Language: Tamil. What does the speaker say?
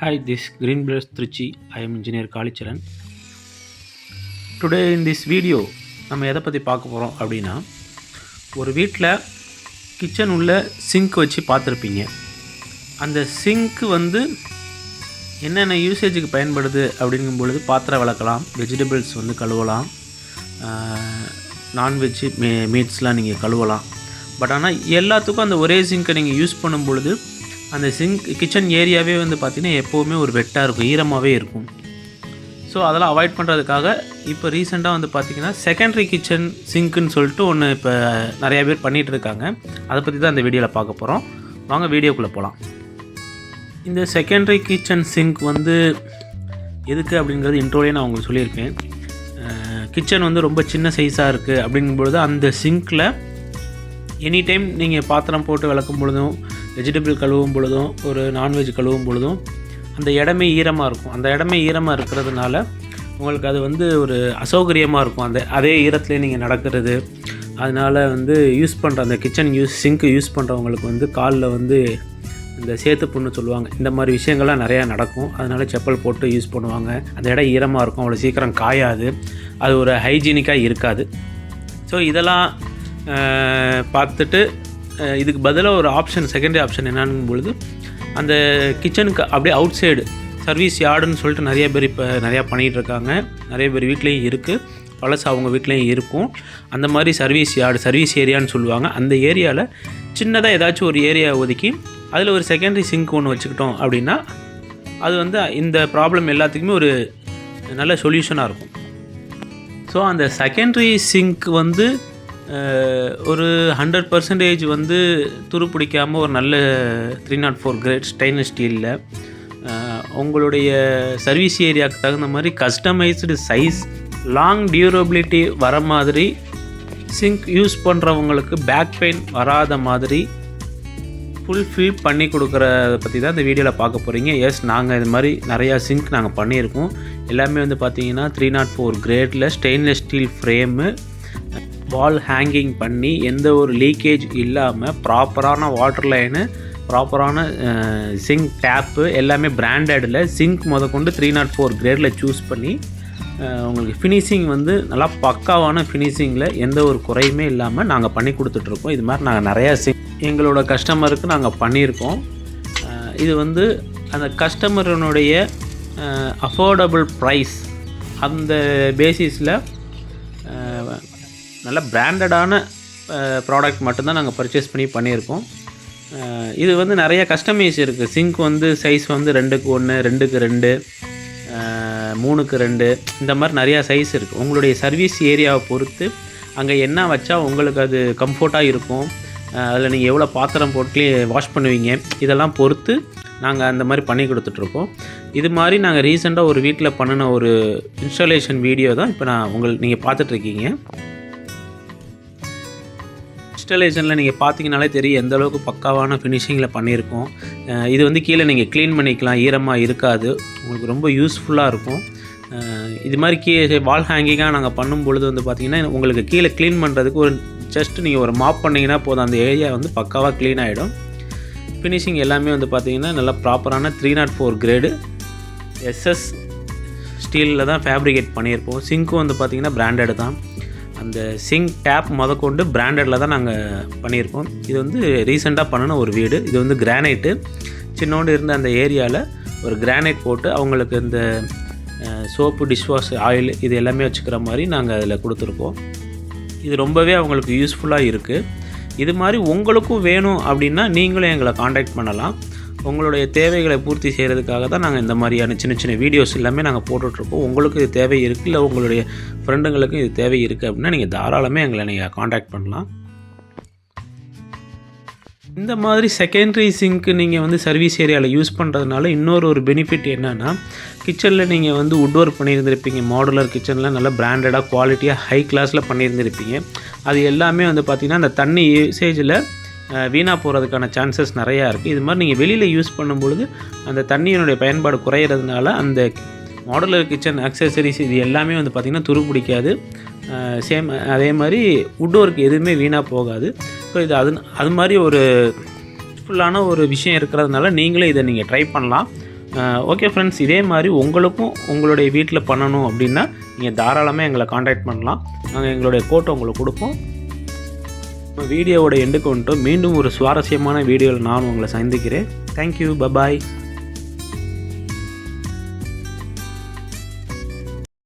Hi, this is Green Blast Trichy. I am engineer Kalicharan. Today in this video நம்ம எதை பற்றி பார்க்க போகிறோம் அப்படின்னா, ஒரு வீட்டில் கிச்சன் உள்ள சிங்க் வச்சு பார்த்துருப்பீங்க. அந்த சிங்க்கு என்னென்ன யூசேஜுக்கு பயன்படுது அப்படிங்கும் பொழுது பாத்திரம் விளக்கலாம், வெஜிடபிள்ஸ் கழுவலாம், நான்வெஜ்ஜு மீட்ஸ்லாம் நீங்கள் கழுவலாம். பட் ஆனால் எல்லாத்துக்கும் அந்த ஒரே சிங்க்கை நீங்கள் யூஸ் பண்ணும் பொழுது அந்த கிச்சன் ஏரியாவே பார்த்திங்கன்னா எப்போவுமே ஒரு வெட்டாக இருக்கும், ஈரமாகவே இருக்கும். ஸோ அதெல்லாம் அவாய்ட் பண்ணுறதுக்காக இப்போ ரீசெண்டாக பார்த்திங்கன்னா செகண்டரி கிச்சன் சிங்க்குன்னு சொல்லிட்டு ஒன்று இப்போ நிறையா பேர் பண்ணிகிட்டு இருக்காங்க. அதை பற்றி தான் இந்த வீடியோவில் பார்க்க போகிறோம். வாங்க வீடியோக்குள்ளே போகலாம். இந்த செகண்டரி கிச்சன் சிங்க் எதுக்கு அப்படிங்கிறது இன்ட்ரோலே நான் உங்களுக்கு சொல்லியிருக்கேன். கிச்சன் ரொம்ப சின்ன சைஸாக இருக்குது அப்படிங்கும்பொழுது அந்த சிங்க்கில் எனி டைம் நீங்கள் பாத்திரம் போட்டு விளக்கும் பொழுதும், வெஜிடபிள் கழுவும் பொழுதும், ஒரு நான்வெஜ் கழுவும் பொழுதும் அந்த இடமே ஈரமாக இருக்கும். அந்த இடமே ஈரமாக இருக்கிறதுனால உங்களுக்கு அது ஒரு அசௌகரியமாக இருக்கும். அதே ஈரத்துலேயே நீங்கள் நடக்கிறது. அதனால் யூஸ் பண்ணுற அந்த கிச்சன் சிங்க்கு யூஸ் பண்ணுறவங்களுக்கு காலில் இந்த சேத்து புண்ணு சொல்லுவாங்க. இந்த மாதிரி விஷயங்கள்லாம் நிறையா நடக்கும். அதனால் செப்பல் போட்டு யூஸ் பண்ணுவாங்க. அந்த இடம் ஈரமாக இருக்கும், அவ்வளோ சீக்கிரம் காயாது, அது ஒரு ஹைஜீனிக்காக இருக்காது. ஸோ இதெல்லாம் பார்த்துட்டு இதுக்கு பதிலாக ஒரு ஆப்ஷன், செகண்டரி ஆப்ஷன் என்னன்னும் பொழுது, அந்த கிச்சனுக்கு அப்படியே அவுட் சைடு சர்வீஸ் யார்டுன்னு சொல்லிட்டு நிறைய பேர் இப்போ நிறையா பண்ணிகிட்டு இருக்காங்க. நிறைய பேர் வீட்லேயும் இருக்குது, பழசு அவங்க வீட்லேயும் இருக்கும். அந்த மாதிரி சர்வீஸ் யார்டு, சர்வீஸ் ஏரியான்னு சொல்லுவாங்க. அந்த ஏரியாவில் சின்னதாக ஏதாச்சும் ஒரு ஏரியா ஒதுக்கி அதில் ஒரு செகண்டரி சிங்க் ஒன்று வச்சுக்கிட்டோம் அப்படின்னா அது இந்த ப்ராப்ளம் எல்லாத்துக்குமே ஒரு நல்ல சொல்யூஷனாக இருக்கும். ஸோ அந்த செகண்டரி சிங்க் ஒரு 100% துரு பிடிக்காமல் ஒரு நல்ல 304 கிரேட் ஸ்டெயின்லெஸ் ஸ்டீலில் உங்களுடைய சர்வீஸ் ஏரியாவுக்கு தகுந்த மாதிரி கஸ்டமைஸ்டு சைஸ், லாங் டியூரபிலிட்டி வர மாதிரி, சிங்க் யூஸ் பண்ணுறவங்களுக்கு பேக் பெயின் வராத மாதிரி ஃபுல்ஃபில் பண்ணி கொடுக்குறத பற்றி தான் இந்த வீடியோவில் பார்க்க போகிறீங்க. எஸ், நாங்கள் இது மாதிரி நிறையா சிங்க் நாங்கள் பண்ணியிருக்கோம். எல்லாமே பார்த்திங்கன்னா 304 கிரேடில் stainless steel frame, wall hanging பண்ணி எந்த ஒரு லீக்கேஜ் இல்லாமல் ப்ராப்பரான வாட்டர் லைனு, ப்ராப்பரான சிங்க் டேப்பு எல்லாமே பிராண்டடில் சிங்க் முதற்கொண்டு 304 கிரேடில் சூஸ் பண்ணி உங்களுக்கு ஃபினிஷிங் நல்லா பக்காவான ஃபினிஷிங்கில் எந்த ஒரு குறையுமே இல்லாமல் நாங்கள் பண்ணி கொடுத்துட்ருக்கோம். இது மாதிரி நாங்கள் நிறையா எங்களோட கஸ்டமருக்கு நாங்கள் பண்ணியிருக்கோம். இது அந்த கஸ்டமருனுடைய அஃபோர்டபுள் ப்ரைஸ், அந்த பேசிஸில் நல்ல பிராண்டடான ப்ராடக்ட் மட்டும்தான் நாங்கள் பர்ச்சேஸ் பண்ணியிருக்கோம். இது நிறைய கஸ்டமைஸ் இருக்குது. சிங்க் சைஸ் 2க்கு 1, 2க்கு 2, 3க்கு 2, இந்த மாதிரி நிறையா சைஸ் இருக்குது. உங்களுடைய சர்வீஸ் ஏரியாவை பொறுத்து அங்கே என்ன வச்சா உங்களுக்கு அது கம்ஃபர்ட்டாக இருக்கும், அதில் நீங்கள் எவ்வளோ பாத்திரம் போட்டு வாஷ் பண்ணுவீங்க, இதெல்லாம் பொறுத்து நாங்கள் அந்த மாதிரி பண்ணி கொடுத்துட்ருக்கோம். இது மாதிரி நாங்கள் ரீசெண்டாக ஒரு வீட்டில் பண்ணின ஒரு இன்ஸ்டாலேஷன் வீடியோ தான் இப்போ நீங்கள் பார்த்துட்ருக்கீங்க. இன்ஸ்டாலேஷனில் நீங்கள் பார்த்தீங்கனாலே தெரியும் எந்த அளவுக்கு பக்காவான ஃபினிஷிங்கில் பண்ணியிருக்கோம். இது கீழே நீங்கள் க்ளீன் பண்ணிக்கலாம், ஈரமாக இருக்காது, உங்களுக்கு ரொம்ப யூஸ்ஃபுல்லாக இருக்கும். இது மாதிரி வால் ஹேங்கிங்காக நாங்கள் பண்ணும் பொழுது பார்த்திங்கன்னா உங்களுக்கு கீழே க்ளீன் பண்ணுறதுக்கு ஒரு ஜஸ்ட் நீங்கள் ஒரு மாப் பண்ணிங்கன்னா போதும், அந்த ஏரியா பக்காவாக க்ளீன் ஆகிடும். ஃபினிஷிங் எல்லாமே பார்த்திங்கன்னா நல்லா ப்ராப்பரான 304 கிரேடு எஸ்எஸ் ஸ்டீலில் தான் ஃபேப்ரிகேட் பண்ணியிருப்போம். சிங்க்கும் பார்த்திங்கன்னா பிராண்டட் தான். அந்த சிங்க் டேப் முதற்கொண்டு பிராண்டடில் தான் நாங்கள் பண்ணியிருக்கோம். இது ரீசெண்டாக பண்ணின ஒரு வீடு. இது கிரானைட்டு சின்னோண்டு இருந்த அந்த ஏரியாவில் ஒரு கிரானைட் போட்டு அவங்களுக்கு இந்த சோப்பு, டிஷ்வாஷ் ஆயில் இது எல்லாமே வச்சுக்கிற மாதிரி நாங்கள் அதில் கொடுத்துருக்கோம். இது ரொம்பவே அவங்களுக்கு யூஸ்ஃபுல்லாக இருக்குது. இது மாதிரி உங்களுக்கும் வேணும் அப்படின்னா நீங்களும் எங்களை காண்டாக்ட் பண்ணலாம். உங்களுடைய தேவைகளை பூர்த்தி செய்கிறதுக்காக தான் நாங்கள் இந்த மாதிரியான சின்ன சின்ன வீடியோஸ் எல்லாமே நாங்கள் போட்டுட்ருக்கோம். உங்களுக்கு இது தேவை இருக்குது, இல்லை உங்களுடைய ஃப்ரெண்டுங்களுக்கும் இது தேவை இருக்குது அப்படின்னா நீங்கள் தாராளமே எங்களை நீங்கள் காண்டாக்ட் பண்ணலாம். இந்த மாதிரி செகண்டரி சிங்க்கு நீங்கள் சர்வீஸ் ஏரியாவில் யூஸ் பண்ணுறதுனால இன்னொரு பெனிஃபிட் என்னென்னா, கிச்சனில் நீங்கள் வுட் ஒர்க் பண்ணியிருந்திருப்பீங்க, மாடுலர் கிச்சனில் நல்லா பிராண்டடாக குவாலிட்டியாக ஹை கிளாஸில் பண்ணியிருந்திருப்பீங்க. அது எல்லாமே பார்த்திங்கன்னா அந்த தண்ணி யூசேஜில் வீணாக போகிறதுக்கான சான்சஸ் நிறையா இருக்குது. இது மாதிரி நீங்கள் வெளியில் யூஸ் பண்ணும்பொழுது அந்த தண்ணியினுடைய பயன்பாடு குறையிறதுனால அந்த மாடுலர் கிச்சன் அக்சசரிஸ் இது எல்லாமே பார்த்திங்கன்னா துரு பிடிக்காது. அதே மாதிரி வுட் ஒர்க் எதுவுமே வீணாக போகாது. ஸோ இது அது மாதிரி ஒரு யூஸ்ஃபுல்லான ஒரு விஷயம் இருக்கிறதுனால நீங்களே இதை நீங்கள் ட்ரை பண்ணலாம். ஓகே ஃப்ரெண்ட்ஸ், இதே மாதிரி உங்களுக்கும் உங்களுடைய வீட்டில் பண்ணணும் அப்படின்னா நீங்கள் தாராளமாக எங்களை காண்டாக்ட் பண்ணலாம். நாங்கள் எங்களுடைய கோட்டை உங்களுக்கு கொடுப்போம். வீடியோவோட எண்டுக்கு வந்துட்டு மீண்டும் ஒரு சுவாரஸ்யமான வீடியோவில் நான் உங்களை சந்திக்கிறேன். Thank you, bye bye.